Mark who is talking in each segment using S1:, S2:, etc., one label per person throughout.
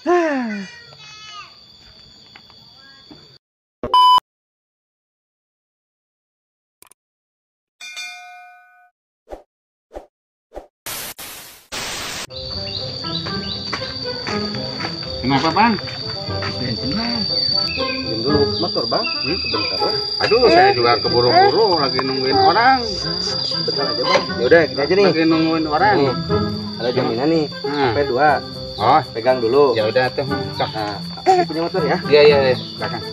S1: Kenapa bang?
S2: Bensin bang.
S3: Pinjam dulu motor bang, sebentar lah.
S1: Aduh, saya juga keburu-buru lagi nungguin orang.
S3: Sebentar aja bang. Ya udah gini aja nih.
S1: Lagi nungguin orang.
S3: Ada jaminan nih.
S1: Nah.
S3: HP 2.
S1: Oh,
S3: Pegang dulu.
S1: ya udah tuh.
S3: Nah, aku punya motor ya.
S1: Iya iya iya. Belakang.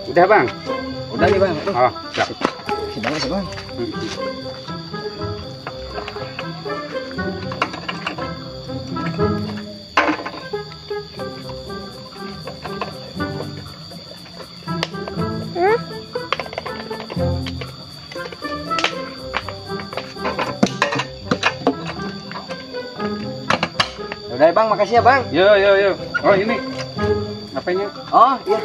S1: Udah bang.
S3: Udah nih bang.
S1: Oh, siap.
S3: Si banget ya bang. Udah ya bang, makasih ya bang.
S1: Yo yo yo. Oh ini. HP-nya.
S3: Oh iya.